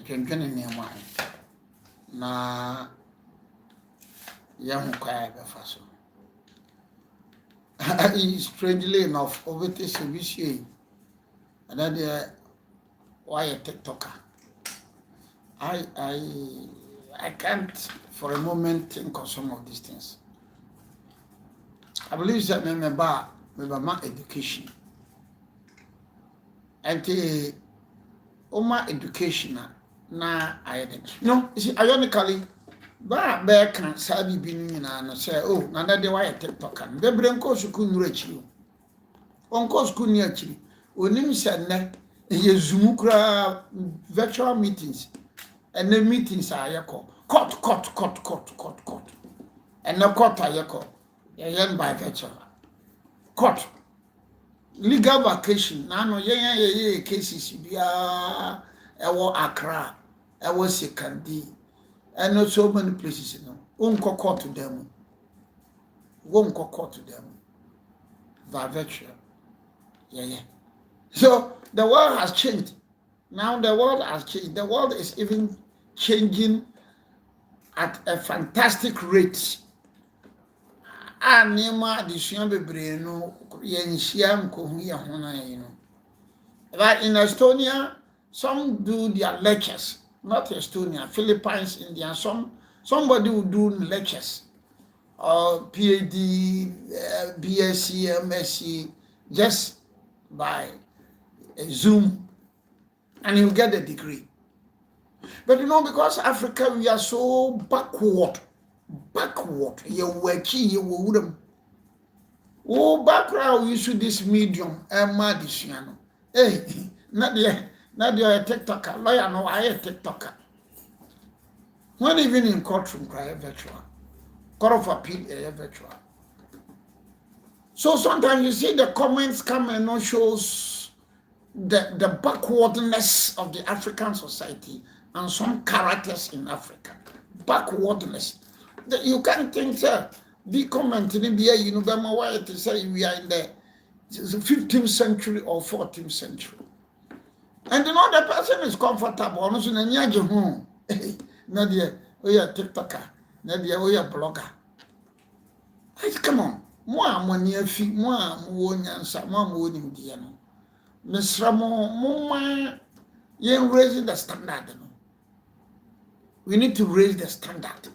dwendwene nneɛma ho na yɛho kwaa bɛfa so. Strangely enough, obete sebisi and then why a TikToker. I can't for a moment think of some of these things. I believe that me about my education. And the my education na I didn't. No, you see, ironically, ba can sabi being na say, oh, na de why a TikToker. The brain ko school nrechi. Onko school ni achi. Onim say na ye Zoom kra virtual meetings. And the meetings are yako. Court. And the court are yako. Yan by virtual. Court. Legal vacation. Nano ye cases biya ewo Accra, ewo Sekandi, and not so many places, you know. Unko court to them. Wonko court to them. By virtual. Yeah. So the world has changed. Now the world has changed. The world is even changing at a fantastic rate. Anima addition bebree no yenhia nkohu ye ho na you know. Like in Estonia, some do their lectures, not Estonia, Philippines, India. Somebody will do lectures or PhD, BSc, MSc just by Zoom. And you get a degree. But you know, because Africa, we are so backward. You working, you would. Oh, background, we use this medium, Madisiano. Hey, not the TikToker. Lawyer, no, I a TikToker. Not even in courtroom, cry virtual. Court of appeal, virtual. So sometimes you see the comments come and no shows the backwardness of the African society and some characters in Africa. Backwardness. You can't think, sir, be commenting in the you know, why to say we are in the 15th century or 14th century. And you know, the person is comfortable. Also, Nadia, we are TikToker. Nadia, we are blogger. Come on. Moi, money, moi, Mwanyansa, Mamma, Indiano. Miss Ramon, you raising the standard. We need to raise the standard.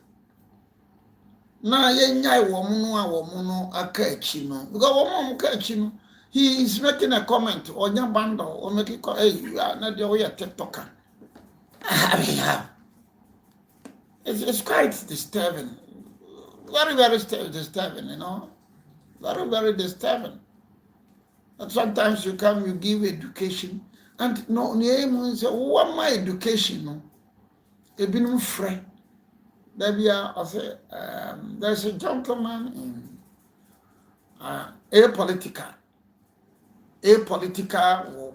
Na yenya womuno akachino. Because womuno akachino, he is making a comment on your bundle or making hey, you are not the way a TikToker. It's quite disturbing. Very, very disturbing, you know. Very, very disturbing. And sometimes you come, you give education, and no name say, what my education? No, it been friend. There's a gentleman in apolitical will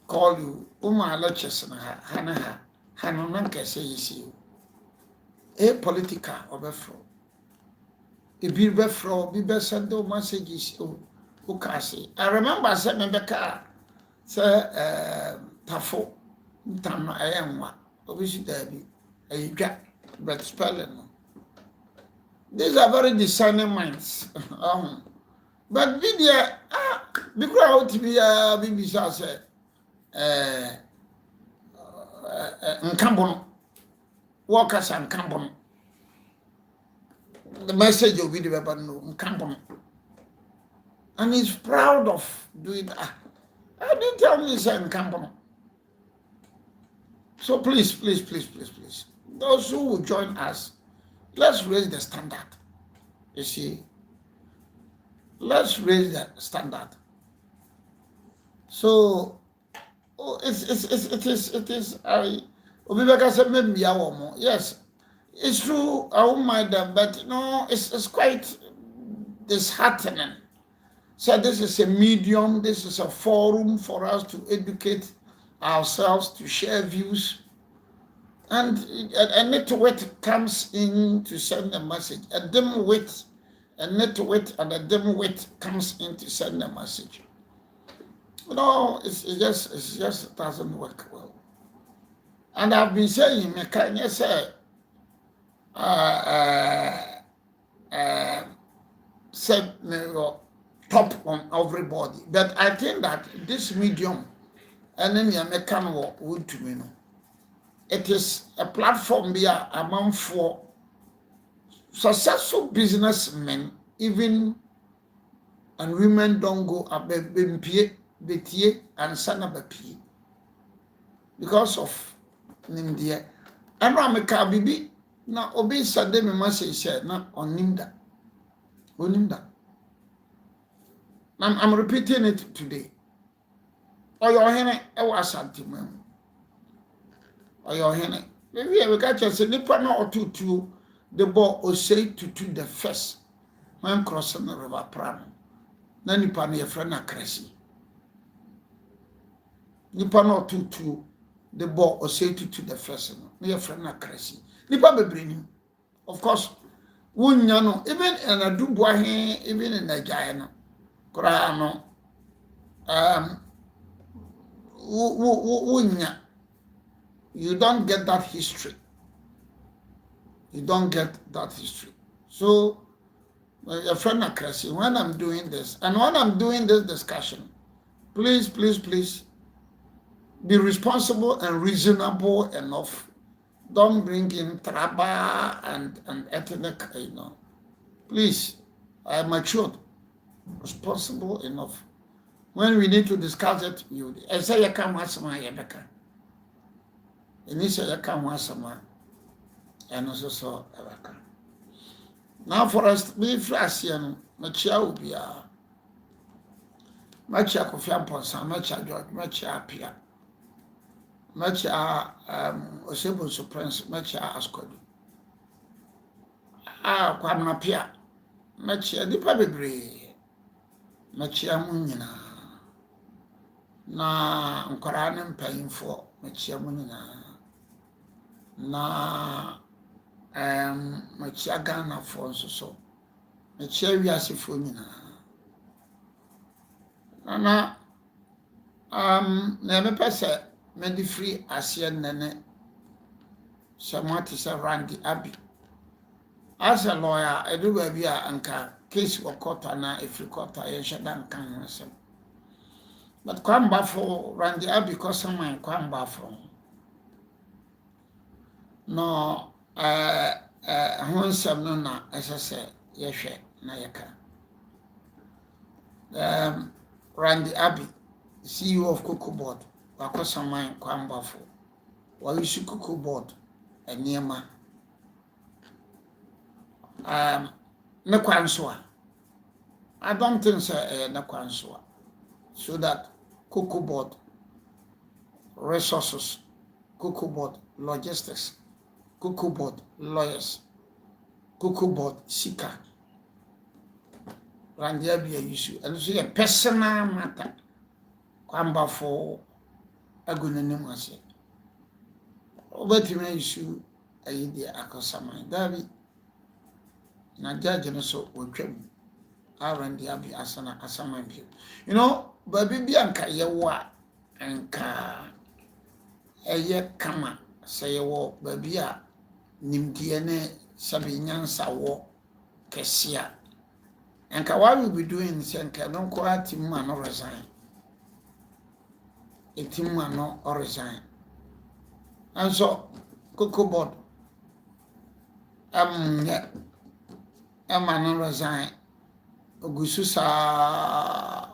call you Uma lectures na hana nanka say you see apolitical obefro. If you befro, be send messages. I remember saying Rebecca, say Tafo, Tano, I am one. Obviously, there be a gap, but spelling. These are very discerning minds. But video, because out to be a BBC say, Nkambon, workers and Nkambon. The message will be the Nkambon. And he's proud of doing that. I didn't tell me it's in company. So please. Those who will join us, let's raise the standard. You see? Let's raise the standard. So it is Obibeka said maybe yes. It's true, I won't mind them, but no, it's quite disheartening. So this is a medium, this is a forum for us to educate ourselves, to share views. And a network comes in to send a message. A dim wit, a network and a dim wit comes in to send a message. No, it just doesn't work well. And I've been saying, me can you say, say me top on everybody. But I think that this medium, and then you make can work with to me. It is a platform there among for successful businessmen, even and women don't go up betie and sana bepi because of nimdia. And Rameka bibi na obi sade me message share na onimda. Onimda. I'm repeating it today. Oyo hene e was antimem. Oyo hene. Maybe we catch us nipa na otutu the ball or say to the first when crossing the river Prano. Na nipa na yefra na kresi. Nipa na otutu the ball or say to the first na yefra na kresi. Nipa bebreni. Of course, wunya no even in Obiri Boahen, even in Nigeria no. Kora no wunya. You don't get that history. You don't get that history. So, your friend Akrasi, when I'm doing this, and when I'm doing this discussion, please, please, please be responsible and reasonable enough. Don't bring in traba and ethnic, Please, I am matured, responsible enough. When we need to discuss it, I say, you come once more, Rebecca. And you say, you come once more. And also so Rebecca. Now for us, be Frasian, Machia Ubia, Machia Kofiamponsa, Machia George, Machia Pia, Machia Osebo Suppress, Machia Ascodi. Quadma Pia, Machia di Pabebre, Machia Munina, na Nkoranem paying for Machia Munina, na Machia Ghana for so. Machia Viasi for Nina. Nana, never pass a medi free Asian nene, Samatis around the Abbey. As a lawyer, I do baby anka case or quarter na if you quarter, I shall not come. But come back for Randy Abbey because someone come back from. No, Honsam no na, as I say, yes, na yaka. Randy Abbey, CEO of Cocoa Board, wako someone come back for. While you should Cocoa Board, a near Nekwanswa. I don't think so, Nekwanswa. So that Cocoa Board resources, Cocoa Board logistics, Cocoa Board lawyers, Cocoa Board seeker. Randia be a issue. And so a personal matter. Kwamba for a good name was it. Over to issue a idea akosama. David. Na judge no so wotwam arandi abi asana asama bi baby bi anka yewa anka eye kama say yewo baby a nimdie ne sabi nyansa wo kesia anka what we be doing senka no ko atimma no resign etimma no resign and so Cocoa Board Emmanuel resign. Ogususa.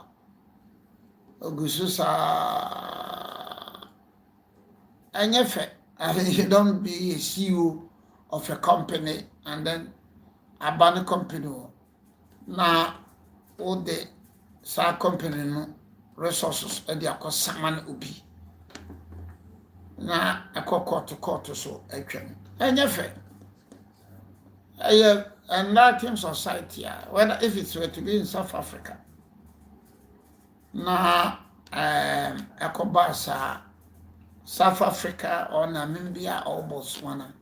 And you don't be a CEO of a company and then abandon company. Now, all the company no resources and they are called Saman Ubi. Now, I call court so actually. And and Latin society, whether if it's were to be in South Africa, na Ekobasa, South Africa or Namibia or Botswana,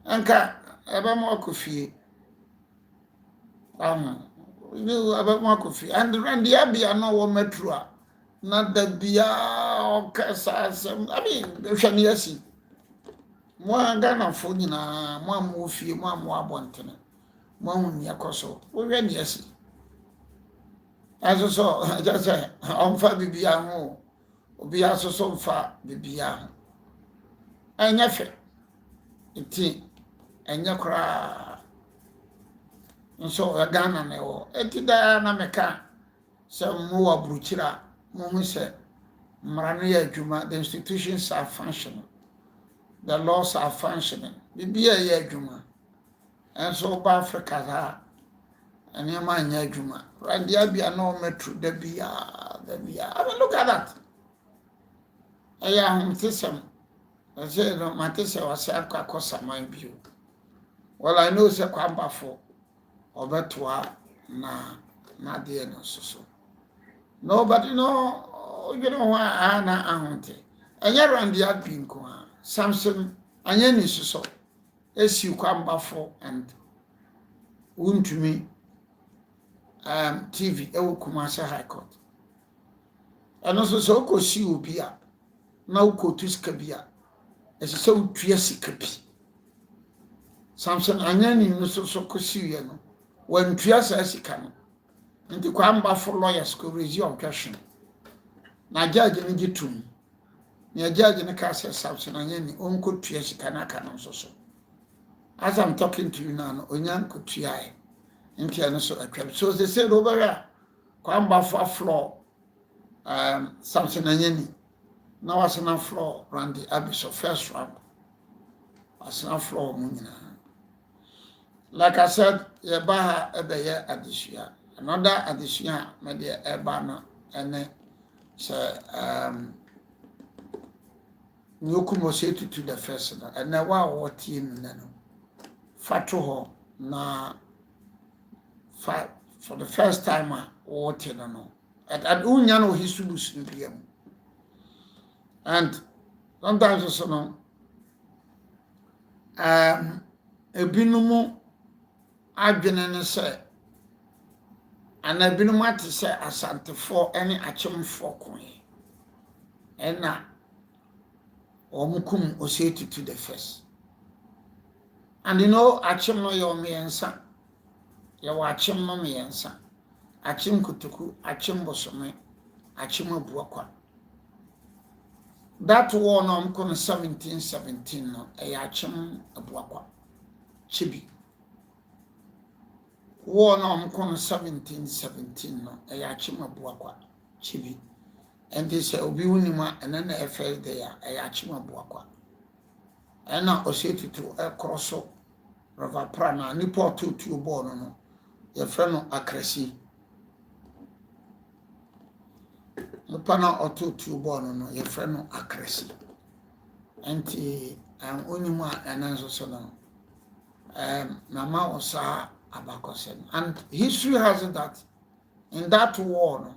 anka ebamo kofi, ebamo kofi, and the Randiabia no metro, not the Bia or Casa. I mean, the Shaniasi, Mo Ghana fo nyina mo am fie mo am abɔntene mo hu ne yakoso wo hwɛ ne asi aso so just say on fa bibia ho obi aso so mfa bibia ho anya fe enti anya kra nso Ghana ne wo enti da na meka se mo wa bruchira mo hu se mmara no yɛ adwuma, the institutions are functioning, the laws are functioning, bibia yɛ adwuma. And so ba Africa ha nneɛma nyɛ adwuma randia bia na metro da bia. I mean, look at that. Ɛyɛ ahomtesɛm ɛsɛ no matesɛ wɔsɛ akɔ saman bio. Well, I know sɛ kwambafo ɔbɛtoa na deɛ no so nobody no you know why ana ahonte ɛnyɛ randia bi nko a Samson anyɛ ni so esi kwambafo and untumi TV ewo Kumasi High Court ɛno so okosi obi a na ukotu sika bi a ɛsɛ sɛ utua sika bi Samson anyɛ ni no so kosi ye no wantua sa sika no nti kwambafo lawyers ko resume question na judge ni gitum na judge ni ka say Samson anyɛ ni onko tua sika na aka no so as I'm talking to you now no onyan ko tua e nti ano so atwam so they said over here kwambafo floor Samson anyɛ ni na wasena floor Randy Abiso first round wasena floor mu nyina. Like I said, Yabaha Ebeye Adishia. Another addition, Media Ebana, and say, Nukumo say to the first, and now what team Nano. Fatuho, na for the first time, what you know. At Unyano, his solution PM. And sometimes also, a binumu. Adwene ne sɛ anabinum ate sɛ asantefo ene achemfo koe ɛna omukum oseti to the first. And you know achem no yɛ omiensa yɛ wa achem no miensa achem kutuku achem bosome achem abuakwa. That war no mko 1717 no ɛyɛ achem abuakwa chibi. War no mko 1717 no ɛyɛ achem abuakwa chibi. And they say obi unima and then I fell there ɛyɛ achem abuakwa. Ɛna oseti to ɛkroso River Prana nipa tutu born no your friend akresi. Nipa na otutu born no your friend akresi. Enti unima and so no mama osa abakosen. And history has it that in that war no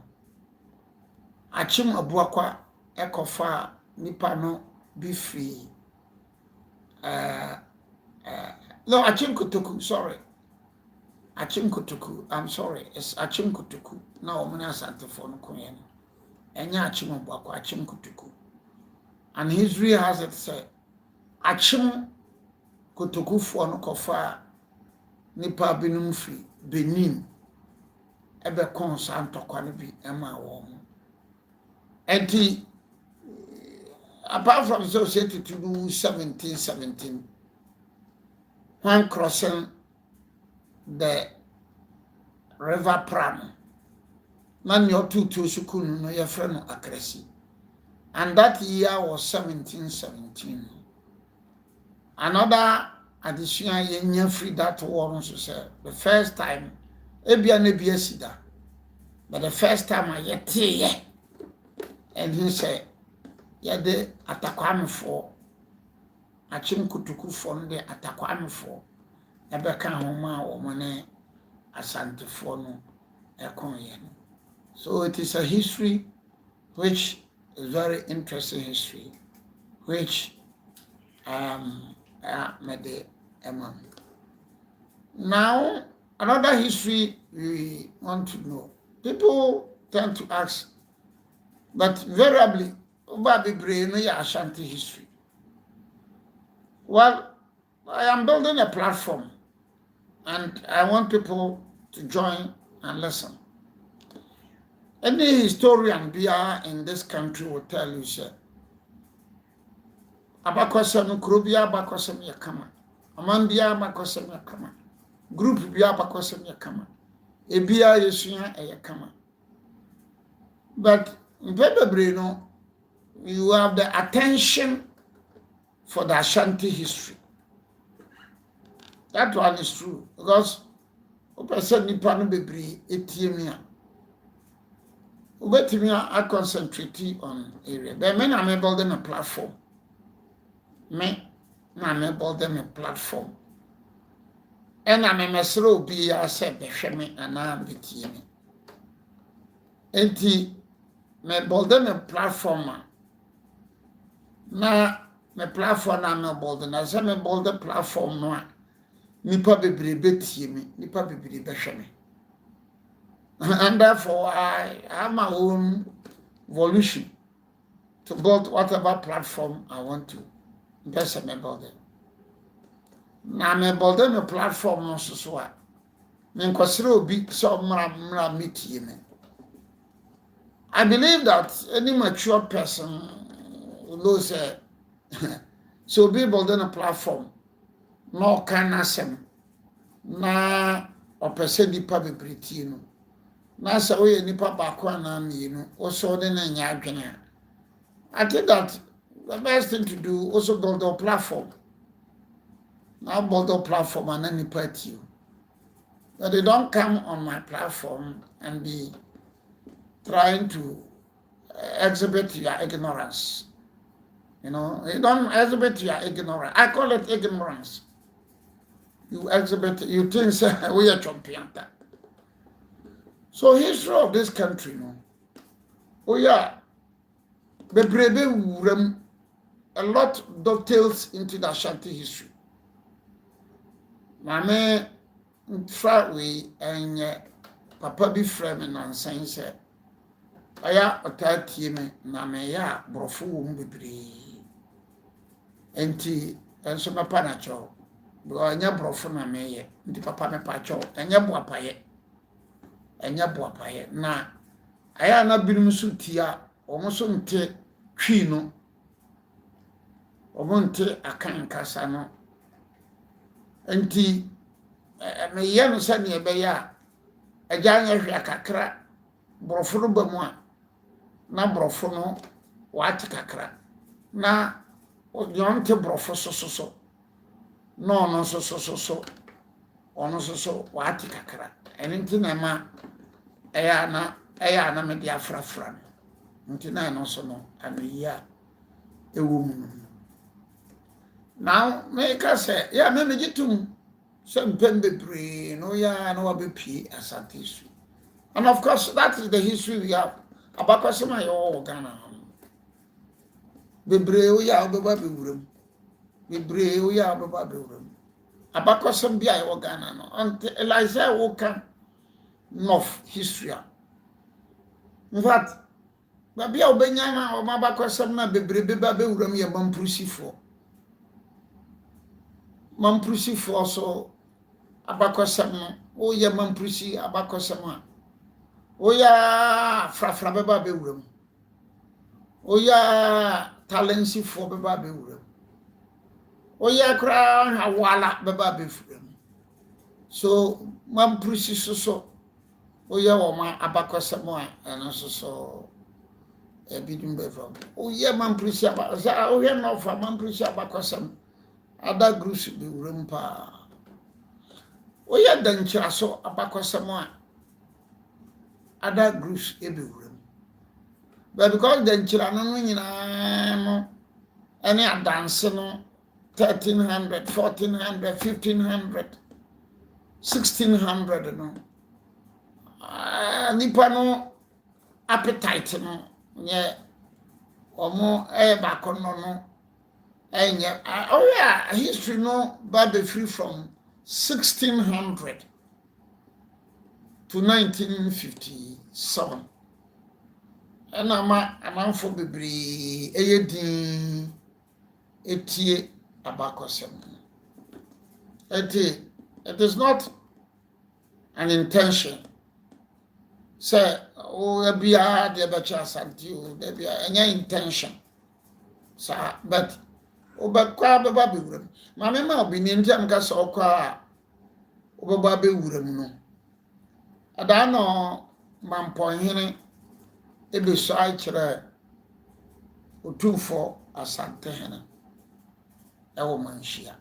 achem abuakwa ekofa nipa no be free. No, Achim Kutuku, sorry. Achim Kutuku, I'm sorry. It's Achim Kutuku. No, Omina Santaphone Koyen. Enya Achim Abuakwa, Achim Kutuku. And history has it said, Achim Kutuku for no kofa nipa binum free, Benin. Ebe konsanto kwanibi ema wom. Enti, apart from associated to 1717, when crossing the River Pram, man your two sukunu no your friend akresi. And that year was 1717. Another addition ye free that war also said the first time ebia nebia sida. But the first time I yet and he said yede atakwame for Achim Kutuku from the Atakwame for Ebeka Homa or Mone Asante Fono Ekonyen. So it is a history which is very interesting history, which made Emma. Now another history we want to know. People tend to ask, but variably, Obabi Brain Ashanti history. Well, I am building a platform and I want people to join and listen. Any historian in this country will tell you, sir, Abakosem Krubia Bakosem Yakama, Amandia Bakosem Yakama, Group Bia Bakosem Yakama, Ebia Yesuya Yakama. But in Pepebrino, you have the attention for the Ashanti history. That one is true because person nipa no bebre etie I concentrate on area. But me na build them a platform. Me na build them a platform. And I mesro obi a se behwe me ana betie me. Enti me build them a platform na me platform na me build na se me build the platform no nipa bebre betie me, nipa bebre behwe me. And therefore, I have my own volition to build whatever platform I want to. That's a member of them. Now, I'm about them a platform also. So, I consider big some meet. I believe that any mature person knows so be building a platform. No can asem na or person di pabe no. Na sa we nipa baako na mienu also de na nya adwene. I think that the best thing to do also build a platform. Now build a platform and then nipa you. But they don't come on my platform and be trying to exhibit your ignorance. You know, you don't exhibit your ignorance. I call it ignorance. You exhibit, you think we are champion. So history of this country, no. Oh yeah, a lot dovetails into the Ashanti history. Mame fra we and papa bi frame and saying say, aya otati me na me ya brofo wo mu bebre. Enti enso me pa na cho. Because anya brofo na me ye. Enti papa me pa cho. Anya boapaye. Enya boapaye na aya na binum so tia omo so nte twi no omo nte akan kasa no enti me ye no se ne be ya agya nya hwe akakra brofo no bamu a na brofo no wati kakra na yonte brofo so no no so ono so wati kakra enti na ma eya na me dia frafra nti na no so no ameya ewo mu now me ka say ya me gitum some bebre no ya no abepi Asante history. And of course that is the history we have about kwasema yo Ghana bebre o ya obeba bewuram bebre o ya obeba bewuram abakwasem bia yo Ghana no until Elijah wo kan north history. In fact, baby obenya o mabakwasem na bebre beba bewuram ye mamprusi so abakwasem no o ye mamprusi abakwasem a o ya frafra beba bewuram o ya talensi fo beba bewuram o ya kra hawala beba bewuram so mamprusi so o ya wo ma abakwasem a eno so bidum befrom o ya mamprusi abakwasem o ya no fa mamprusi abakwasem ada groups bewuram pa o ya danchira so abakwasem a other groups bewuram. But because the children no nyina no any dance no 1300 1400 1500 1600 no nipa no appetite no nye omo ba kono no enye oh yeah history no ba be free from 1600 to 1957. And amanfo bebre eyedin etie abakɔsɛm. It is not an intention. Say, oh, biya de becha santi o, de biya any intention. Sa, but obakwa beba be wuram. Mame ma obi ni ntam ka so kwa obaba be wuram no. Ada no mamponhene e be so ai kire otufo asante hene. E wo manhia.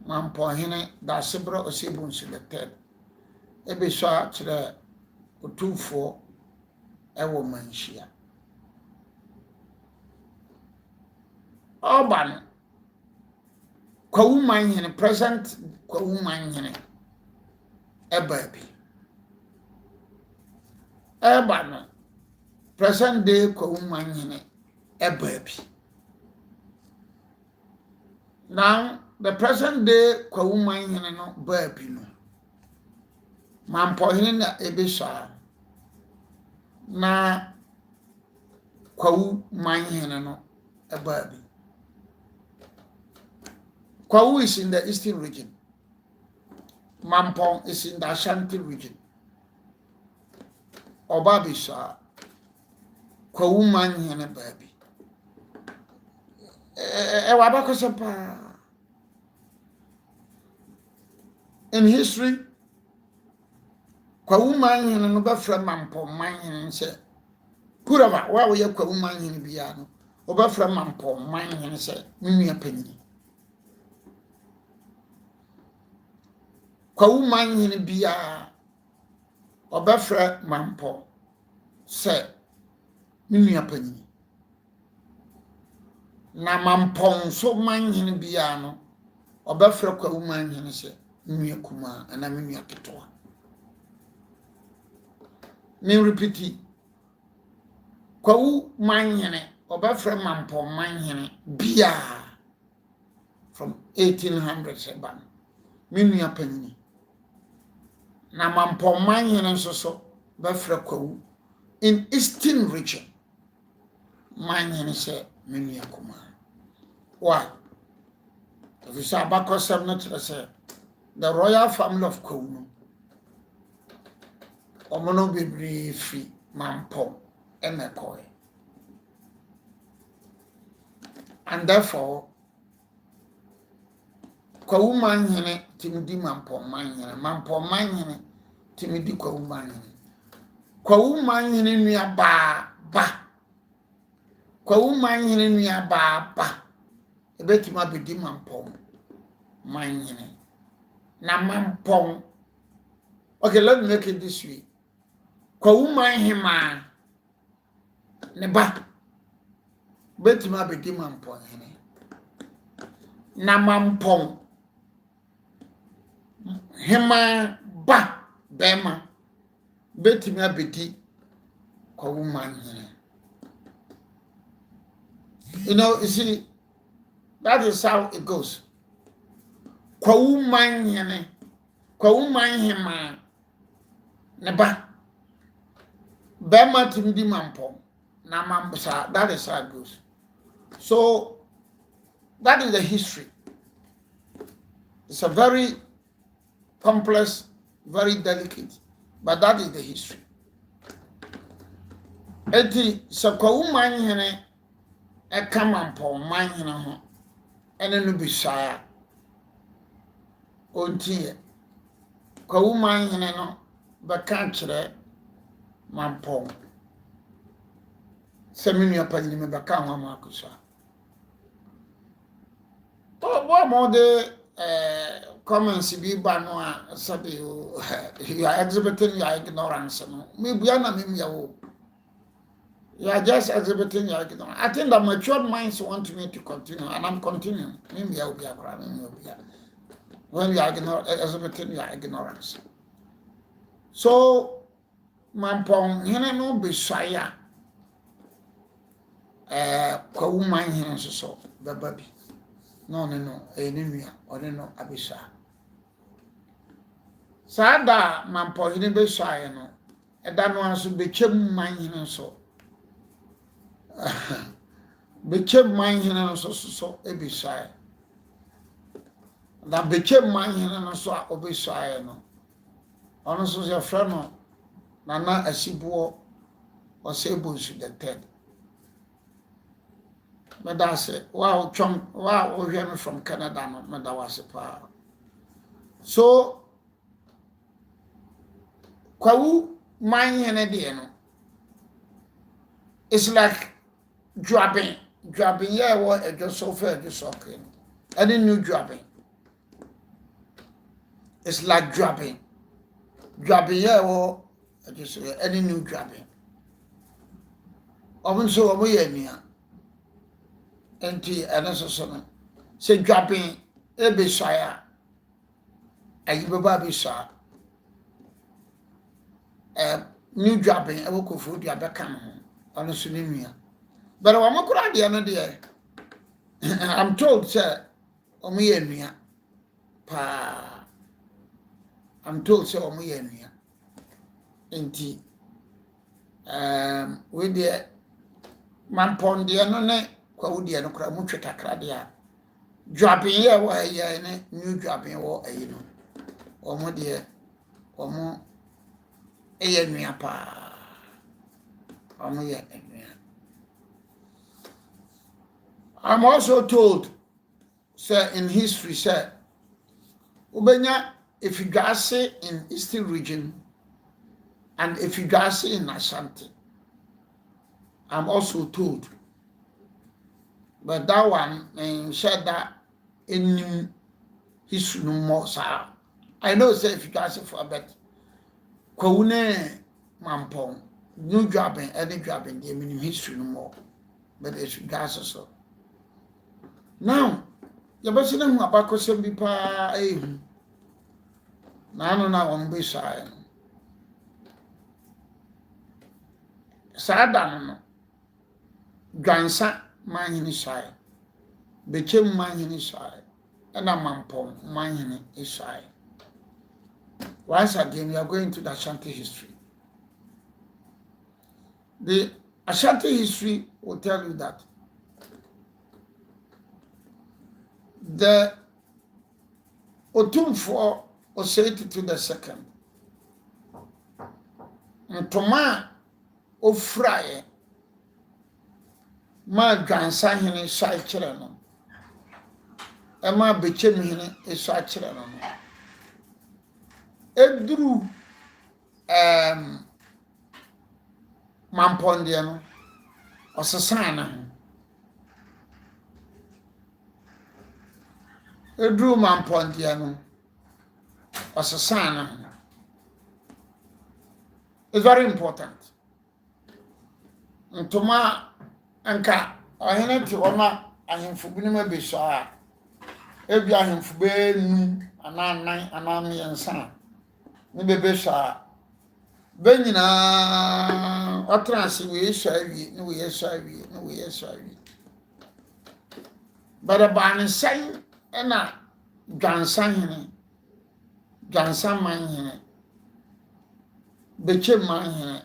Mamponhene da sebro osebun selected. E be so ai kire otufo e wo manhia. Urban kwawu manhene present kwawu manhene e baby. Urban present day kwawu manhene e baby. Now the present day kwawu manhene no baby no. Mampohene na ebisa na kwawu manhene no e baby. Kwawu is in the eastern region. Mampong is in the Ashanti region. Obabisa kwawu manhene baby. In history, kwawu manhene no befra mampong manhene se kuraba wa wo ye kwawu manhene bia no obefra mampong manhene se nua panyi. Kwawu manhene bia obefra mampong se nua panyi. Na mampong so manhene bia no obefra kwawu manhene se nua kuma ana nua ketoa. Me repeat. Kwawu manhene obefra mampong manhene bia from 1800s eban nua panyi. Na mampong manhene so befra kwawu in eastern region manhene se nua kuma. Why? If you say abakosem no tell say the royal family of kwawu omono bebre fi mampong emekoe. And therefore kwawu manhene timidi mampong manhene, mampong manhene timidi kwawu manhene. Kwawu manhene nua ba kwawu manhene nua ba ebetima bedi mampong manhene. Na mampong, okay, let me make it this way. Kwawu manhema ne ba betima bedi mampong hene. Na mampong hema ba bema betima bedi kwawu manhene. You see, that is how it goes. Kwawu manhene, kwawu manhema ne ba bema timidi mampong na mambusa. That is how it goes. So that is the history. It's a very complex, very delicate, but that is the history. Eti so kwawu manhene e ka mampong manhene ho ene no bisaya ontie kwawu manhene no baka kire mampong seminua panyi me baka ho amakusa. Bo mo de comments bi ba no a sabi you are exhibiting your ignorance no me bua na me yawo. You are just exhibiting your ignorance. I think the matured minds want me to continue, and I'm continuing. When you are exhibiting your ignorance. So, mampong hene no besaya kwawu man hene so baby. No, enimia or no abisa. Sada mampong hene besaya no. Eda no aso bechem man hene so. became man hene no so ebisai na became man hene no so a obisai no ono so se fra no nana asibuo osebunsu the third medase wow chom wow ohwe from Canada no medawase pa so kwawu man hene de no it's like dropping yeah what a just so fair just okay any new dropping it's like dropping yeah what just any new dropping so omo ye nia enti anaso no say dropping e be shaya ayi baba be sha new dropping e wo kofu dia be kan ho ono so ni nua but wa makura de no de I'm told say omo ye nua pa I'm told say omo ye nua enti we de mampon de no ne kwa wo de no kra mu tweta de a dropping ye wa ye ne new dropping wo ayi no omo de omo eye nua pa omo ye nua. I'm also told, sir, in history, sir, Ubenya, if you guys say in Eastern region, and if you guys say in Ashanti, I'm also told, but that one, said that in history no more, sir. I know, sir, if you guys say for a bet, Kwaune Mampong, new jobbing, any jobbing, they mean history no more, but if you guys so. Now, yabasina hu abakosem bi pa ehu. Na ano na won be shy. Sada no. Gansa manhini shy. Bechem manhini shy. Ena mampom manhini is shy. Once again, we are going to the Ashanti history. The Ashanti history will tell you that the Otumfo Osei to the second. Ntoma ofraye ma gansa hene sai kire no. E ma bechem hene esai kire no. Eduru mamponde no osesan na ho. Edru mampondia no osesana. It's very important. Ntoma anka ahene ti ona ahemfu bi ne ma be so a ebi ahemfu be nu anan anan yensa ne be so a be nyina otrance we so awie ne we so awie ne we so awie but ban sai ena gansan hene gansan man hene beche man hene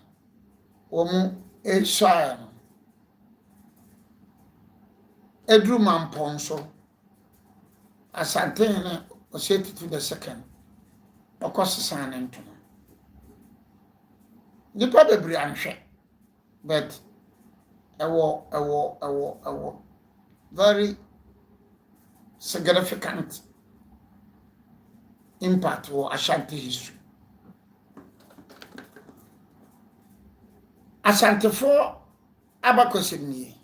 omu esha edru man ponso asante hene Osei to the second okosesan ntoma nipa bebre anhwe but ewo very significant impact or Ashanti history. Ashanti for abakosemni.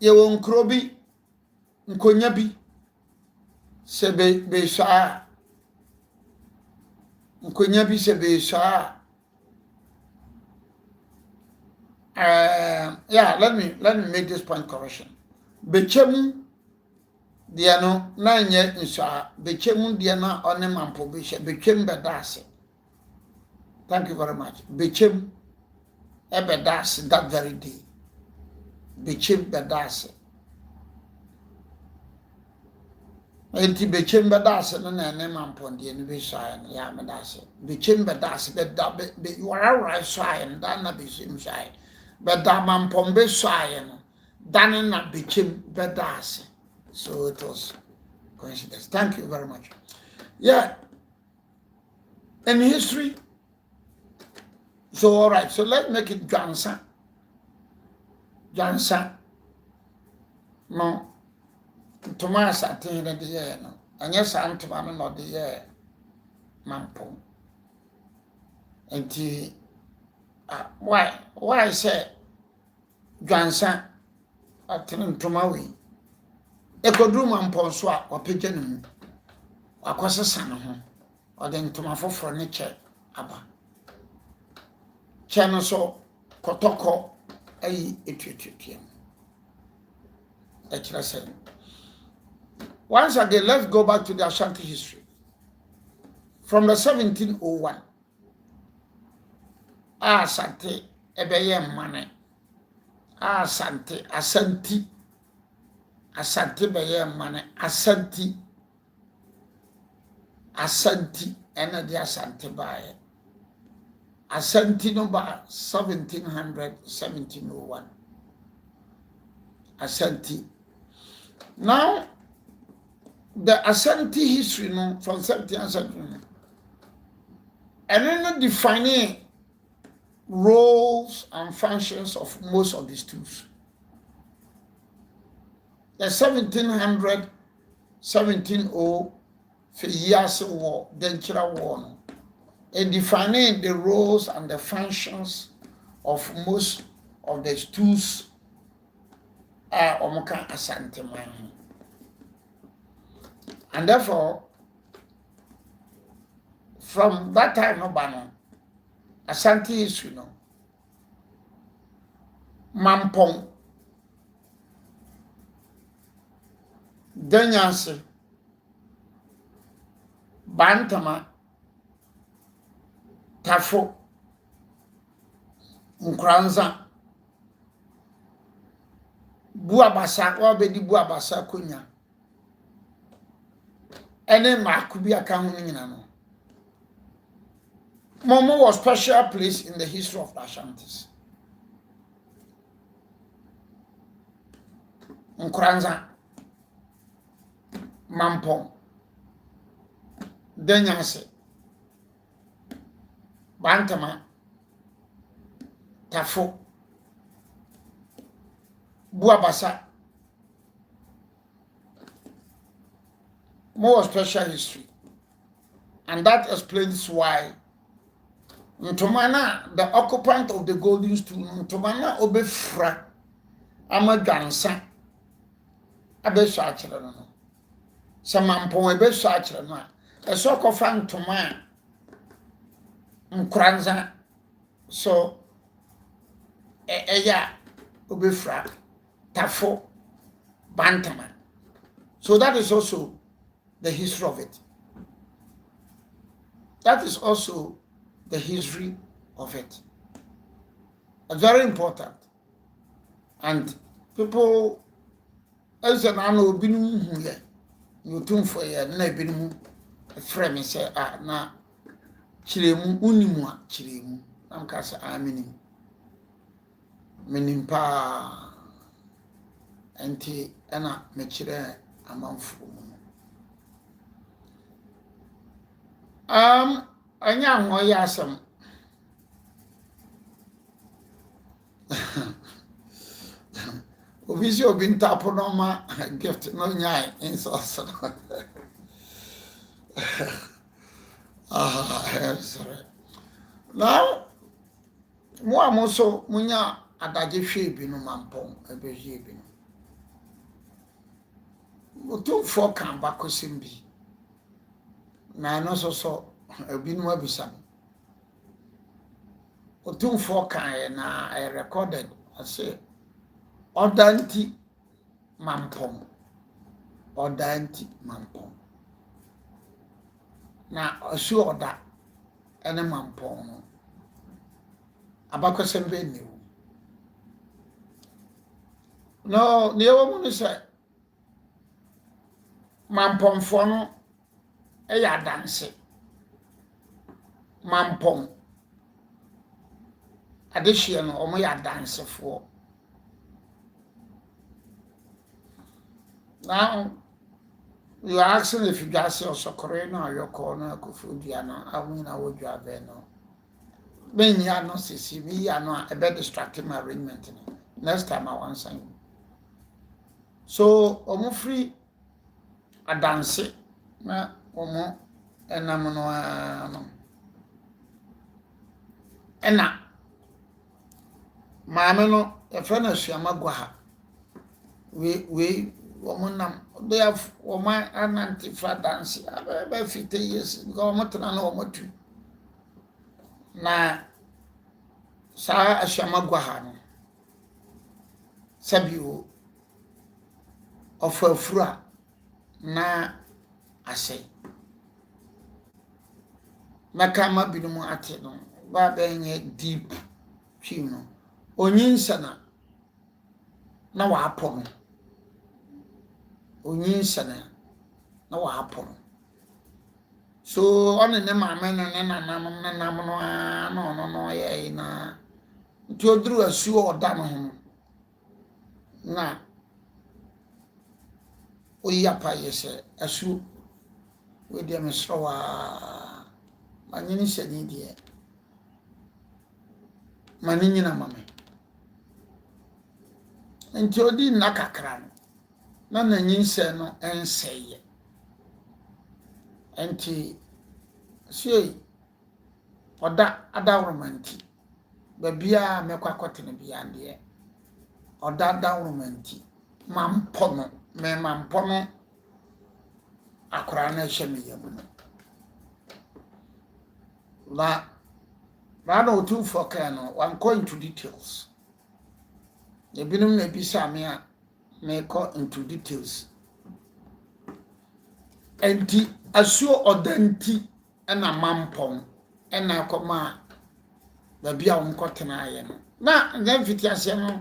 Yewo nkrobi nkonya bi se be sha nkonya bi se be sha. Yeah, let me make this point correction. Bechem diano na nye insha bechem diana onem ampo bishe bechem bedase. Thank you very much. Bechem ebedase that very day. Bechem bedase. enti bechem bedase no na ne mamponde no be shae no ya medase bechem bedase beda be wara shae no da na bechem shae beda mampom be shae no dan na bechem bedase. So it was coincidence. Thank you very much. Yeah, in history. So all right, so let's make it Jansa. Jansa. No, Thomas attain the year no. And yes, I'm to not the year mampo. And why say Jansa attain Tomawi? Ekodru mampo so a opagya ne mu. Akosesa ne ho. Ode ntoma foforo ne che aba. Che no so kotoko ayi etuetuetuem. Once again, let's go back to the Ashanti history. From the 1701, Asante ebeye mane. Asante beye mane. Asanti ena di Asante baye. Asanti no ba 1701. Asante. Now, the Asante history no, from 17th century, and then defining roles and functions of most of these tools. The 1700, 1700 for years war, Denchira war, no, and defining the roles and the functions of most of the tools are Omoka Asante man. And therefore, from that time no bano, Asante history no, Mampong, Denyanse, Bantama, Tafo, Nkranza, Buabasa, Wabedi Buabasa Kunya. Ene makubi akahu nyina no. Momo was special place in the history of the Ashantis. Nkranza, Mampong, Denyanse, Bantama, Tafo, Buabasa. More special history. And that explains why Ntomana, the occupant of the golden stool, Ntomana obefra amagansa abeso achire no. Samampon ebeso achire no. Eso kofa ntoma nkranza so eya obefra tafo bantama. So that is also the history of it. That is also the history of it. It's very important. And people, as an anno binum here, you tune for a nebinum, a friend say, na chilemu unimua chilemu. I'm cast a minim. Minimpa anti ana mechire among fu. Anya ho ya asem. Obisi obi ntapo no ma gift no nyai insoso. Sorry. Now, mo amoso munya adaje hwe bi no mampon ebehwe bi no. Otu fo kan bakosim bi. Na no so ebinu abisa. Otu fo kan na I recorded I say Odanti mampom. Na osu oda ene mampom no. Abakosem be ni. No, newo mu ni say mampɔnfoɔ no ɛyɛ adanse mampɔn adehyeɛ no ɔmo yɛ adansefoɔ. Now you are asking if you just say osokore na ayoko na akofodua na awina wodwa be no ben ya no sisi mi ya no a be distracting my arrangement no next time I want sign. So omo free adanse na omo enam no ano ena maame no e fe na suama gwa ha we woman they have woman antifa dance about 50 years go motana na omotu na sa ashama gwa ha no sabio ofafura na ase maka mabinu mu ate no ba benye deep twi no onyinsana na wa apo no onyinsana na wa apo no so on ne maame no ne nanam no ye na nti oduru asu oda no ho na oyapa yese asu we dia mesrowa manyini sedi die maninyina mame nti odi nakakra no na nyinse no enseye enti sei oda adawromanti babia mekwakotene bia ndie oda adawromanti mampono me mampono akora na hye yamu la rano otu foka no one going to details ebinum na bisa me a me go into details enti asuo odanti na mampon na koma babia wonkotena aye no na ndan fiti ase no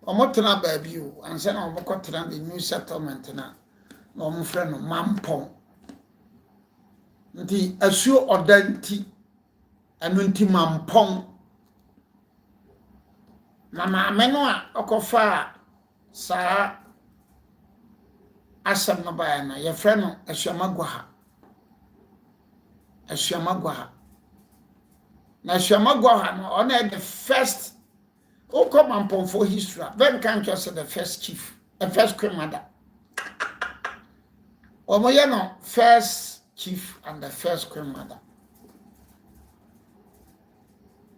omotena baabi o anse na omokotena the new settlement na omfre no mampon nti asuo odanti anu nti mampon na maame no a okofa sa asam no baa na ye frɛ no asuamagwa na asuamagwa no ona the first come mampon for history then can just say the first chief the first queen mother omoye no first chief and the first queen mother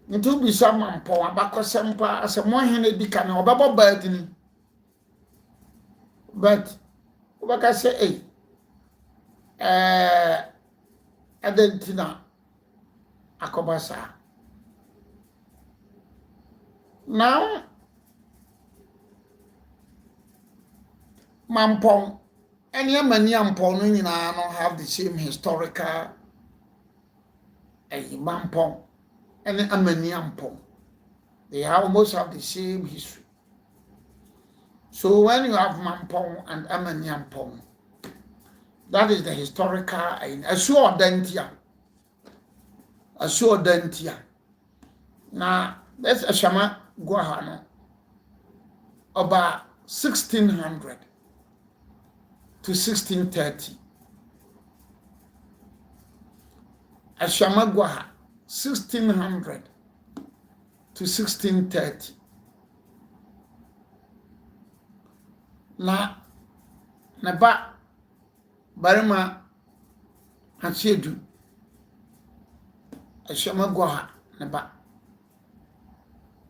ntu bi sa mampon abakosempa asemo hene dika na obabo baadini but ubaka say adentina akobasa now mampon any mani ampon no nyina no have the same historical mampon and amani ampon they almost have the same history. So when you have mampon and amani ampon, that is the historical assure dentia. Now let's ashama guahano about 1600 to 1630. Ashama guaha 1600 to 1630. Na ba barima achiedu ashama guaha na ba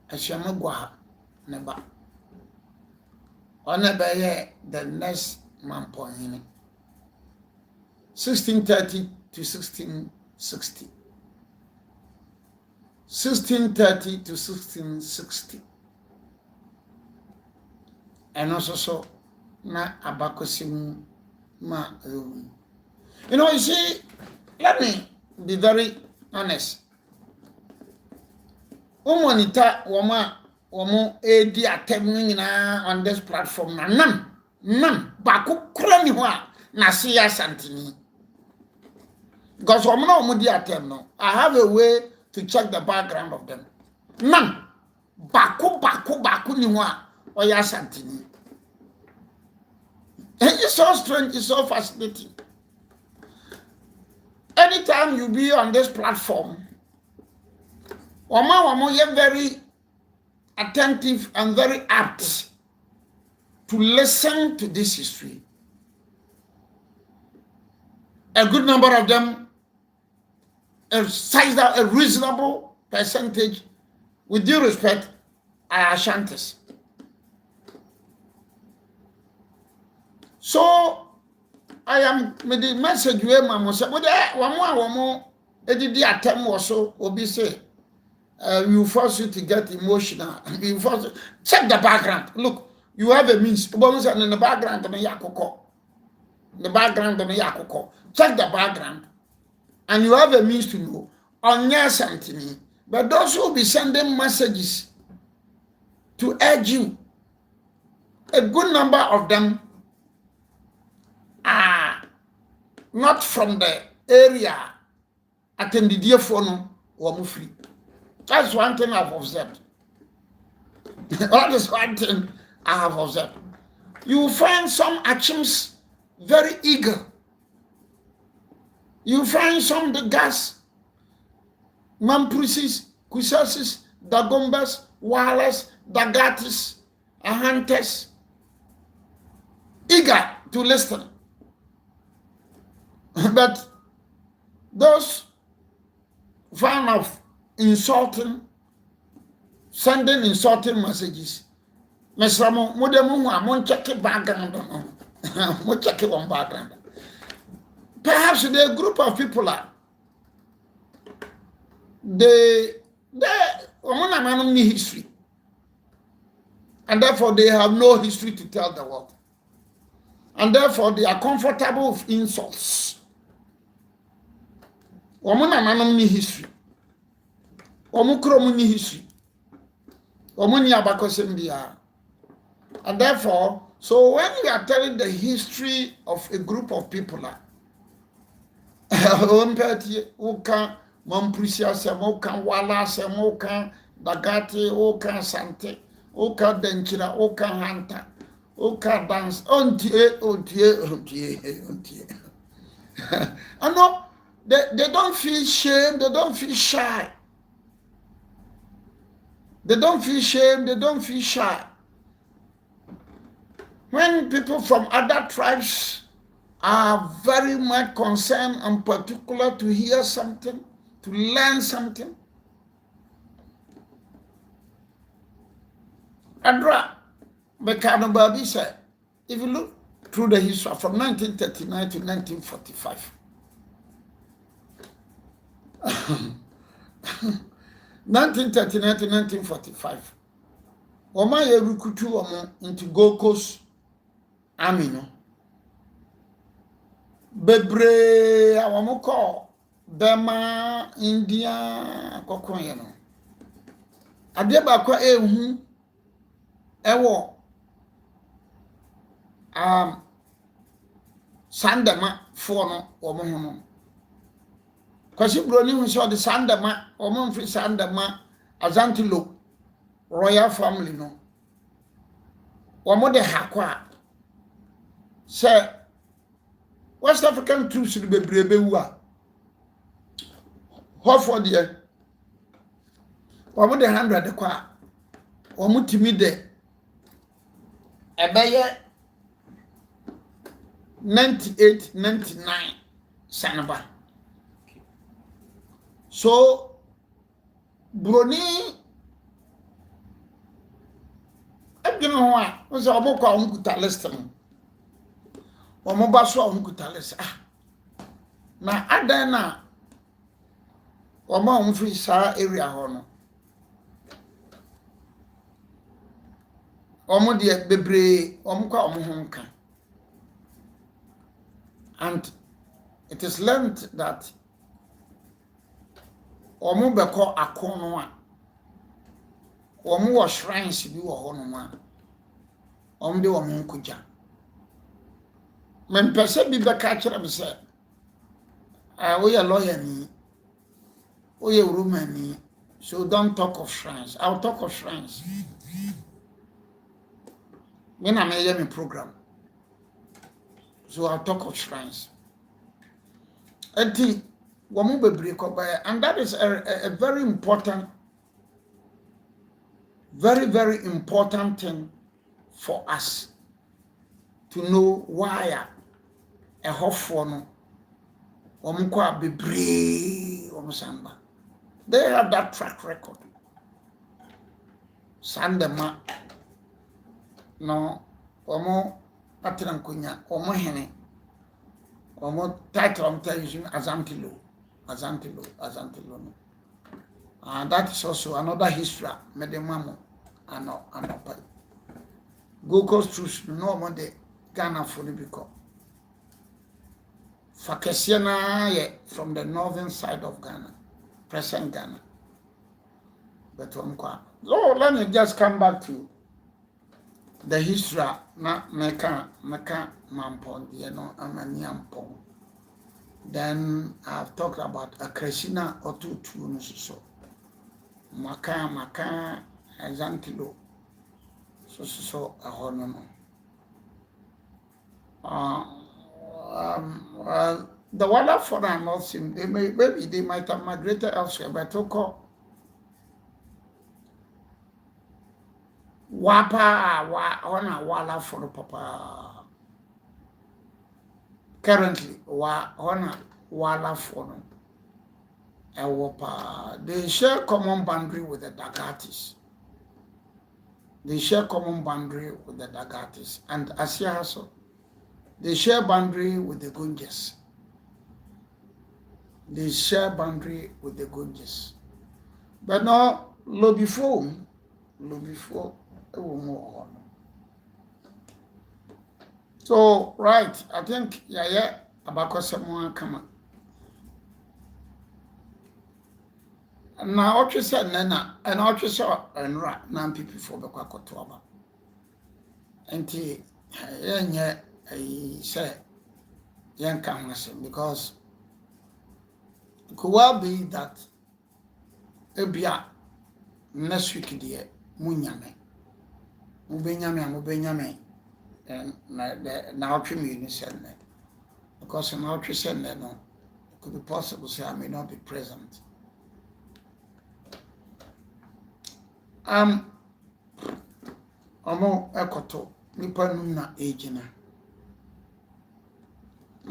ashama guaha na ba ona baye the next mampon hini 1630 to 1660 1630 to 1660 and also na abakosim ma you know, you see, let me be very honest. Umonita womo edi atemu nyina on this platform na nam baku kura ni ho a na see Santini. Because no, I have a way to check the background of them. None. Baku ni wa oya Santini. It's so strange, it's so fascinating. Anytime you be on this platform, you're very attentive and very apt to listen to this history. A good number of them, a reasonable percentage, with due respect, are Ashantis. So I am with the message where Mama said, one more, edidi attempt also, Obi say, we force you to get emotional. We force you. Check the background. Look, you have a means. In the background, the background, check the background, and you have a means to know on your something. But those who will be sending messages to urge you, a good number of them are not from the area attended dear phone or free. That's one thing I've observed. That is one thing I have observed. You find some actions very eager. You find some the gas, Mampusis, Kusasis, Dagombas, Wallace, Dagatis, Ahantes, eager to listen. But those fan of insulting, sending insulting messages, Mesramo, Modemu, check it background. Check it on background. Perhaps the group of people are they have history, and therefore they have no history to tell the world, and therefore they are comfortable with insults. History. History. And therefore, so when we are telling the history of a group of people, Uka Mampusia Semoka Wala Semoka Dagati Oka Sante Oka Denchira Oka Hanta Oka Dance Ontie. I know they don't feel shame, they don't feel shy. They don't feel shame, they don't feel shy. When people from other tribes are very much concerned and particular to hear something, to learn something, Adra Bekano Babi said, if you look through the history from 1939 to 1945, 1939 to 1945, Oma ye recruited into Gold Coast Army, no? Bebre awamoko Burma, India, Kokoye, no? Adeba kwa ehu ewo Sandama for no omo. Kwasi broni hu so the Sandama omo mfi Sandama Azantilo royal family no. Omo de hakwa say West African troops will be brave. What for the 100 the qua or mutimide a bayer 98, 99 Sanaba. So Bruni I don't know why was a book on Kutalestan. Omobaso onkutalesa na adana omo mfiri sa area ho no omo de bebre omo kwa omo honka, and it is learned that omo beko akono a omo wo shrines bi wo ho no ma omo de omo nkuja men pese bi be ka kire me say we are lawyer ni we are woman ni, so don't talk of shrines. I'll talk of shrines. Me na me me program, so I'll talk of shrines. And that is a very important, very important thing for us to know why a hoffono omukwa bebre omsamba. They have that track record. Sandema no omo atrankunya omo hene omo title om television azantilo no. And that is also another history medemamo ano Google truth no more the Ghana for the because Fakesiana from the northern side of Ghana, present Ghana. But let me just come back to the history na meka mampon, amaniampon. Then I've talked about a Krishna or two so. Maka azantilo so a honono. The water for are not seen. Maybe they might have migrated elsewhere, but wala for papa. Currently, wala for they share common boundary with the Dagatis. And Asiaso. They share boundary with the Gunjas. But now, lo before, it will move on. So, right, I think, about someone come up. Now, what you said, Nana, and what you saw, and rat, non people for the Quacotoba. And I say, young Kamassim, because it could well be that Ebia next week, dear, Munyame, Mubenyame, and now community send them. Because an outreach send them, it could be possible, say I may not be present. Omo ekoto nipa num na ejina.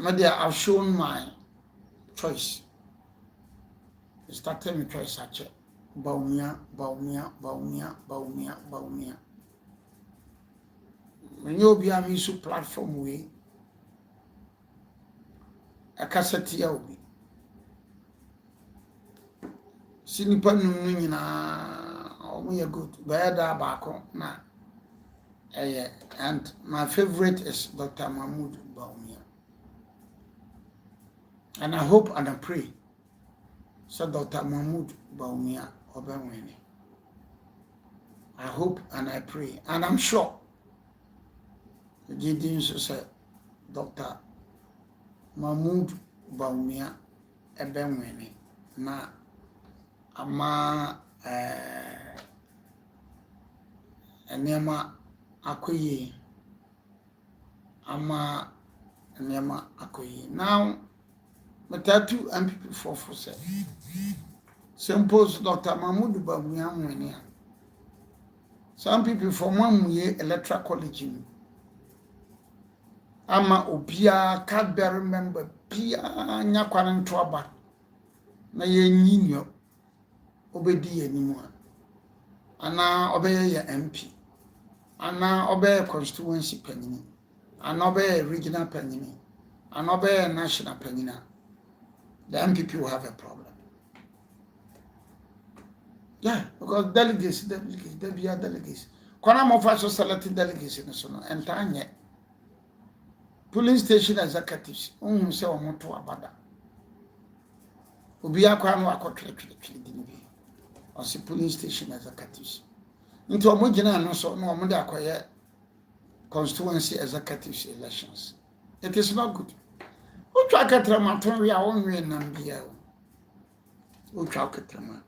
I've shown my choice. I started my choice at Baumia. When you be a misu platform way, a cassette will be. Sinipa num na we are good. Bada bako na. And my favorite is Dr. Mahmoud Baumia. And I hope and I pray so Dr. Mahmoud Baumia Obenwene. I hope and I pray. And I'm sure the Gideon said Dr. Mahmoud Baumia Obenwene na ama enema akoye ama enema akoye. Now metatu MPP for say suppose Dr. Mahmoud Baumia mwene some people for Mamuye Electoral College ama obia Cadbury member pia nyakwana ntoaba na ye nyinyo obedi enimu ana obeye ya MP ana obeye constituency panini ana obeye regional panini ana obeye national panina, the MPP will have a problem. Yeah, because delegates. Kwana mofa so selected delegates in so no entanye police station executives say omoto abada obi akwa no akotwe dinibi on the police station executives into omogina no so no omode akoye constituency executives elections It is not good. Utwa ketrema ton we a wonwe nam bia o. Utwa ketrema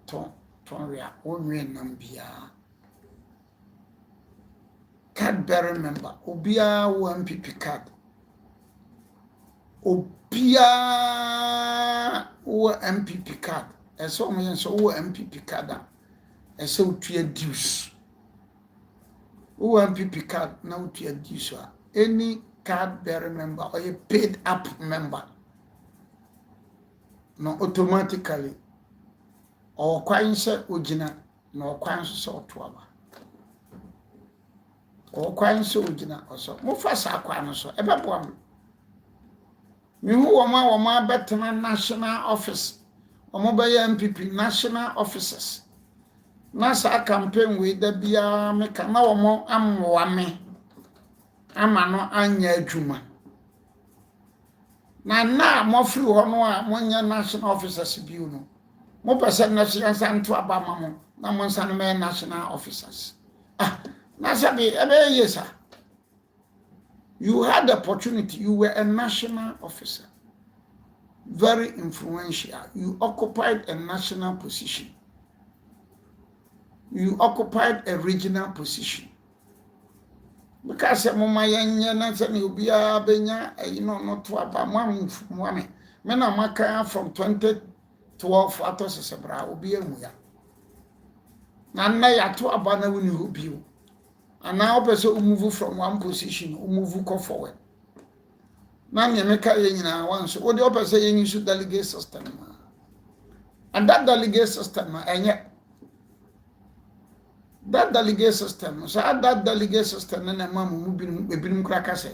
ton we a wonwe nam bia. Card bearer member obia wo MPP card. Obia wo MPP card. Eso mo yen so wo MPP card a eso utua dues. Wo MPP card na utua dues a any card bearer member or a paid up member no automatically or kwan se ogina no kwan so otoaba or kwan se ogina oso mo fa sa kwan no so ebebo am mi hu wo ma betena national office o mo be MPP national officers na sa campaign we da bia me kana wo mo amwa me ama no anya adwuma na mofri ho no a monya national officers biu no mo pese national santo abama mo na mo nsan me national officers na sabi ebe yesa you had the opportunity, you were a national officer, very influential, you occupied a national position, you occupied a regional position. Because mama yanya na se ni obia benya no to aba mwame me na maka from 2012 ato sesebra obia muya na ya to aba na woni obio ana opese move from one position move go forward na me meka yenyina wanso odi opese yenyi su delegate system and that delegate system enye that delegate system, so that delegate system, and a man who been crackers,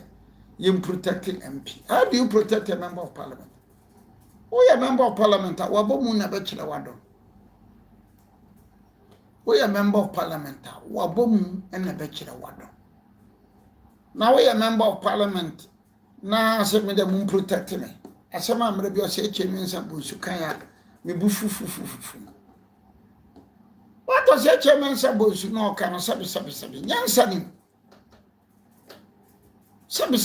you protecting MP. How do you protect a member of parliament? We a member of parliament, Wabomuna Bachelor Wado. We a member of parliament, Wabomu and a Bachelor Wado. Now we a member of parliament, now I said, me the moon protecting me. I said, I'm going to say, Chairman Sambusukaya, me bufu. What does your chairman Sabusu no can sabi Nyansanim? Sabi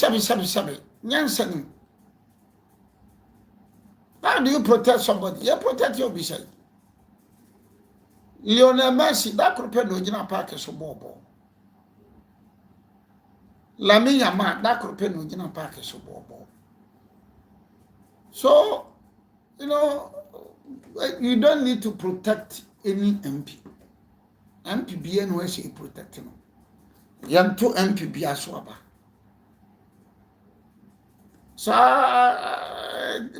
Nyansanim. How do you protect somebody? You protect your beside. Lionel Messi, that could pay no Gina Park so bobo. Lamine man, that could pay no Gina Park so bobo. So, you don't need to protect any MP. MPB and where she protecting them. Young two MPB as well. So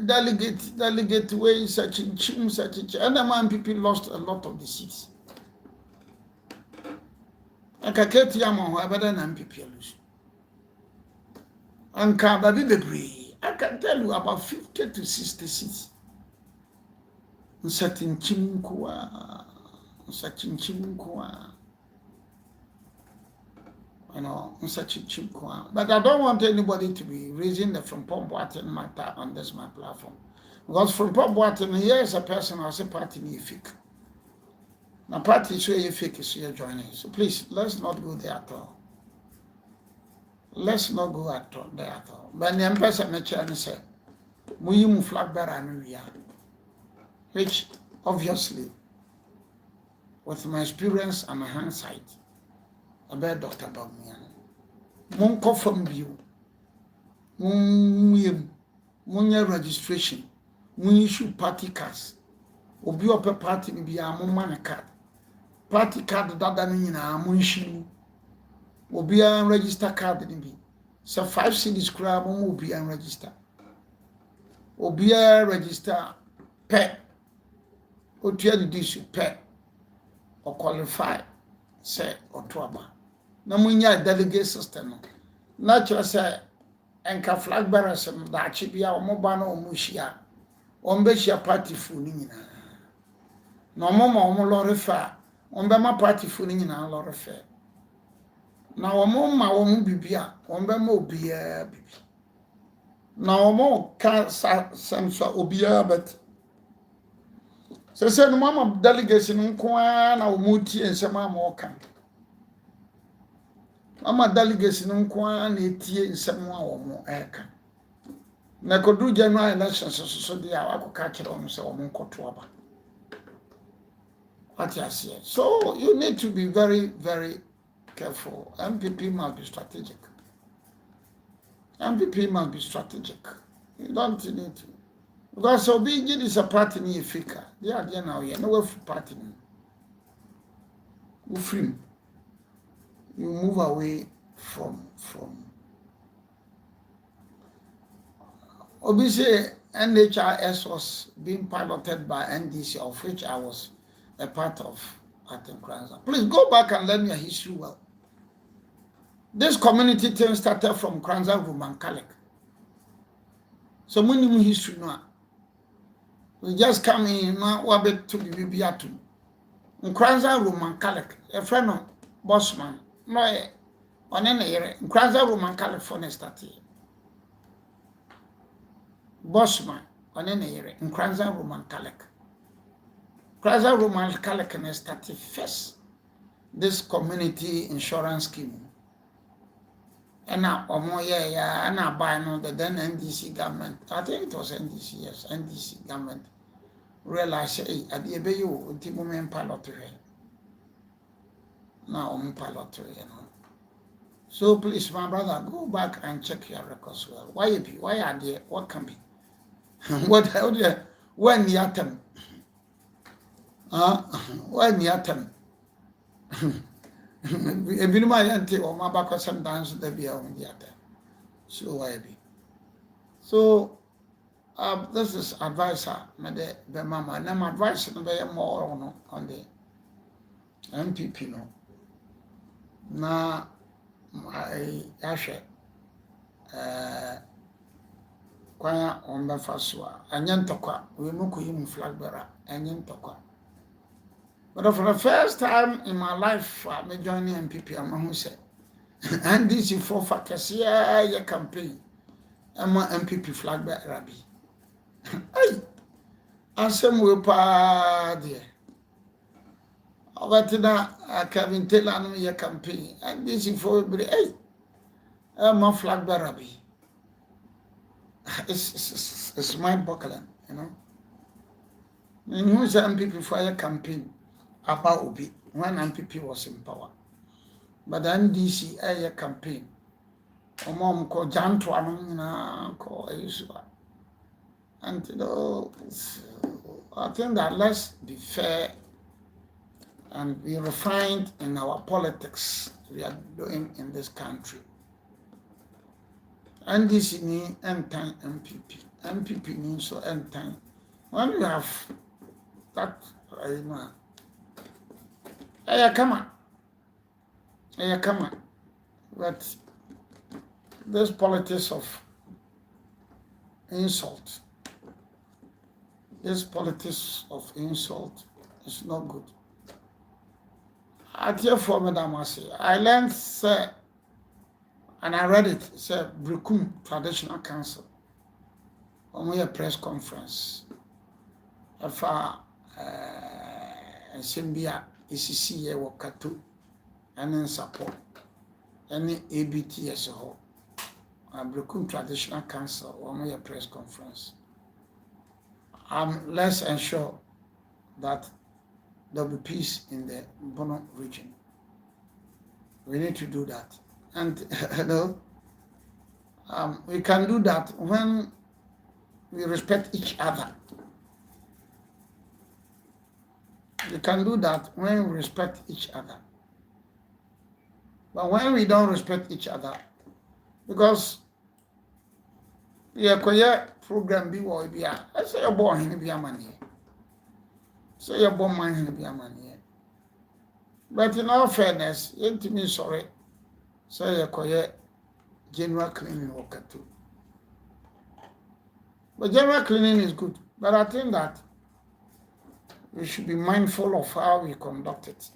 delegate way such and the MPP lost a lot of the seats. And Kaketi Yamon, whoever than MPP lose. And Kababi Debris, I can tell you about 50 to 60 seats. Certain Chimkua. Such chimkwa, such chimkwa. But I don't want anybody to be raising the from Boahen matter on this my platform. Because from Boahen, here is a person who has a party in fake. Now, party is where fake is here joining. So please, let's not go there at all. Let's not go there at all. But the Empress and the chairman said, Muyimu flag bearer and we are. Which obviously, with my experience and my hindsight, about Dr. Bamian, mon confirm you, mon registration, mon issue party cards, obi ope party ni biya mon man card, party card dada ni na mon issue, obi an register card ni bi, so 5 cedis kura mon obi an register, obi an register pay, otuya di disu pay. Or qualify, say, or Twaba. No munya delegate system. Natural say, and ka flag bearers and that chibia or mobano or mushia, or mbeshia party fooling. No more refer, on my party fooling in our refer. Now a moma won't be beer, on mo beer baby. Now more can't sense or beer, but. So say no mama delegation nko na omuti ensema ma oka ama delegates no nko ara na etie nsɛm a wɔn ɛka na kodu January elections so de a akɔka kyerɛ wɔn sɛ wɔn nkɔto aba. What you see. So you need to be very, very careful. MPP must be strategic. MPP must be strategic. You don't need to. Because Obiri is a party in Africa. They are there now. You know what party. You free. You move away from. Obviously, NHRS was being piloted by NDC, of which I was a part of at Nkranza. Please go back and learn your history well. This community thing started from Nkranza Roman Catholic. So when you history now, we just come in now wabe to be biatu. Nkranza Roman Catholic, a friend of Bossman, no on any area. Nkranza Roman Catholic for started. Bossman on any area. Nkranza Roman Catholic. Nkranza Roman Catholic started first this community insurance scheme. And now, and now by now the then NDC government, I think it was NDC, yes, NDC government realized, hey, at the ABU, the women pilot to now pilot to So please, my brother, go back and check your records well. Why are they? What can be? When the atom? When the atom? Ebi ma yante o ma ba kwasam dance da bia on the atom. So why be? So this is advisor me de be mama na my advice no be more no on the MPP no. Na I ahwe kwanya on be faswa anya ntokwa we muko yim flag bearer anya ntokwa. But for the first time in my life, I'm joining MPP. I'm who said, and this is for Fakasia, your campaign. I'm a MPP flag bearer, Rabbi. Hey, and some will party. Over to that, Kevin Taylor, your campaign, and this is for hey, I'm a flag bearer, Rabbi. It's mind boggling, you know. And who's MPP for your campaign? About Obi when MPP was in power. But the NDC a campaign. Mom called Janto Anna call Isua. And you know, I think that let's be fair and be refined in our politics we are doing in this country. NDC need end time MPP. MPP needs so end time. When you have that, come on. But this politics of insult, is not good. I therefore, Madam Asi, I learned, and I read it, say Brekum Traditional Council, on a press conference, Simbia. ECC Wakatu and in support any ABT as a whole. Brekum Traditional Council or a press conference. Let's ensure that there will be peace in the Bono region. We need to do that. And you know, we can do that when we respect each other. We can do that when we respect each other. But when we don't respect each other, because program be I say you're born in be a man here. Say you're born man in be a man here. But in all fairness, you to me sorry. Say you're general cleaning worker too. But general cleaning is good. But I think that we should be mindful of how we conduct it.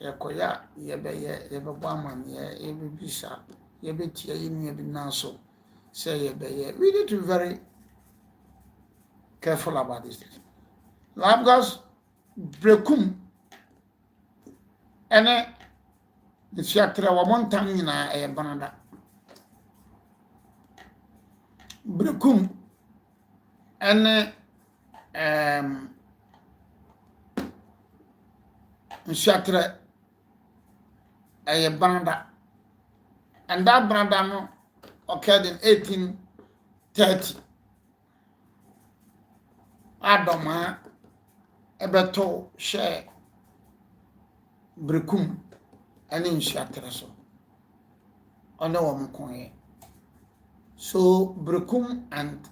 Yekoya, yebebaman, yebisa, yebetia, yebinaso, say yebeye. We need to be very careful about this. Because Brekum, and nsuatra wo montam nyina banada brekum ene nsuatra banada, and that banada no occurred in 1830. Adoma ebeto share brekum ene nsuatra so one wo mkoye. So brekum and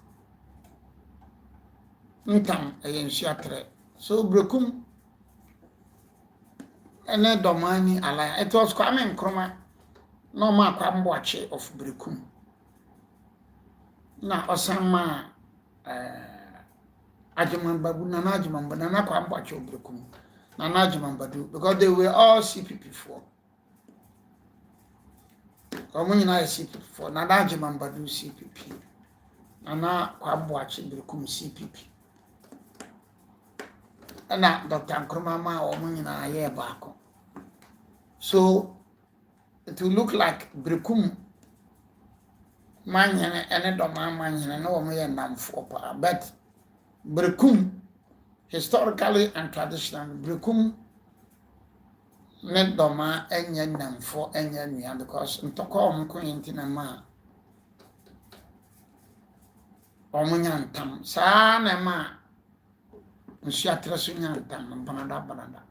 ntam nsuatra. So brekum ene domani ala. It was Kwame Nkrumah no ma kwamboache of brekum. Na osama Ajimambadu, Nana Ajimambadu, Nana kwamboache of brekum. Nana Ajimambadu, because they were all CPP for. Omunyina CPP for. Nana Ajimambadu CPP. Nana kwamboache brekum CPP. Na Dr. Nkrumah ma omunyina aye baako. So it will look like brekum manyene ene doma manyene na wo ye namfo pa, but brekum historically and traditionally brekum ne doma enye namfo enye nua, because ntoko omko yintina ma omunya ntam sa na ma nsuatra so nya ntam banada.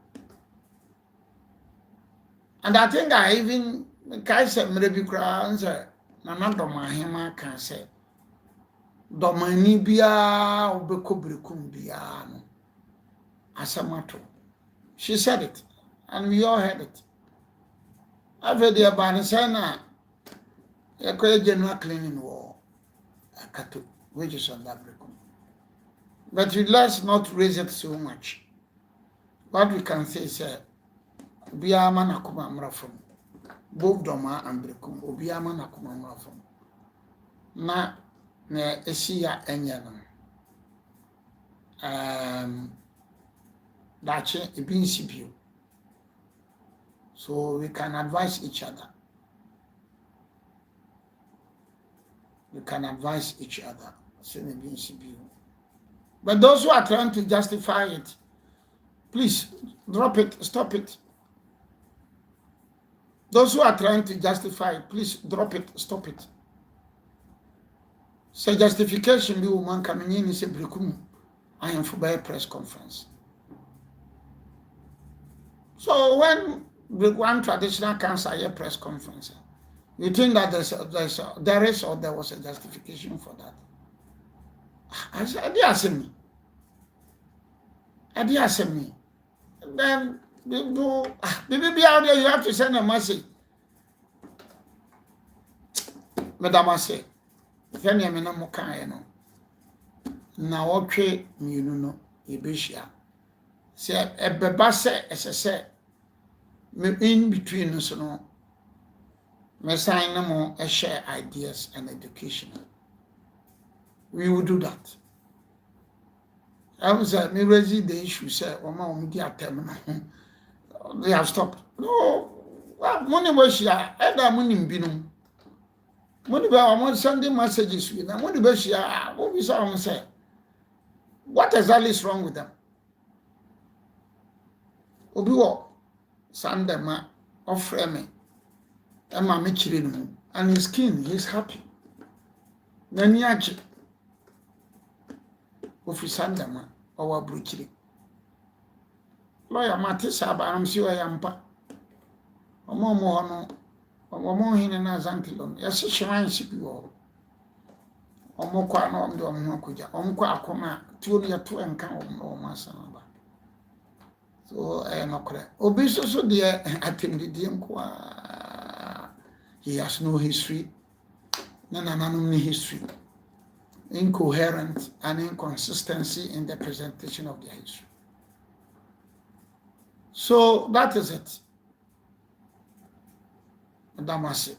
And I think I even said maybe crowns Nana Boahen can say Domani bia obeko brekum bia no asamato. She said it and we all heard it. I've heard the about sana a general cleaning war akato, which is on that brekum. But let's not raise it so much. What we can say is Obiama na kuma mrafom. Both doma and brekum. Obiama na kuma mrafom. Na esiya enye no. Dache ebinsi bio. So we can advise each other. We can advise each other. So ebinsi bio. But those who are trying to justify it, please drop it, stop it. Those who are trying to justify it, please drop it, stop it. Say justification be woman coming in is a brekum. I am for a press conference. So when one traditional council a press conference, you think that there is or there was a justification for that? I said, I didn't ask me. Then maybe out there you have to send a message. Madam, I say, if any of them are now, okay, you know, Ibishia. Say, a bebase, as I said, in between us, no, me sign no more, share ideas and education. We will do that. I was me raising the issue, say, oh, my media terminal. They have stopped. No, money was here. Either money binum. Money by one Sunday messages with them. Money was here. What we saw say. What exactly is wrong with them? Obiwo Sunday ma offer me. Emma me chilling and his skin, he's happy. Nani achi. Ofi Sunday ma owa bruchiri. Lawyer Matisa, but I'm sure I am pa. Omo no, omo hine na zantilon. Yes, she man ship you. Omo kwa no mdo omo kuja. Omo kwa akoma tuoni ya tu enka omo masana. So no correct. Obi so there attended him kwa. He has no history. No history. Incoherent and inconsistency in the presentation of their history. So that is it. Madam Asi.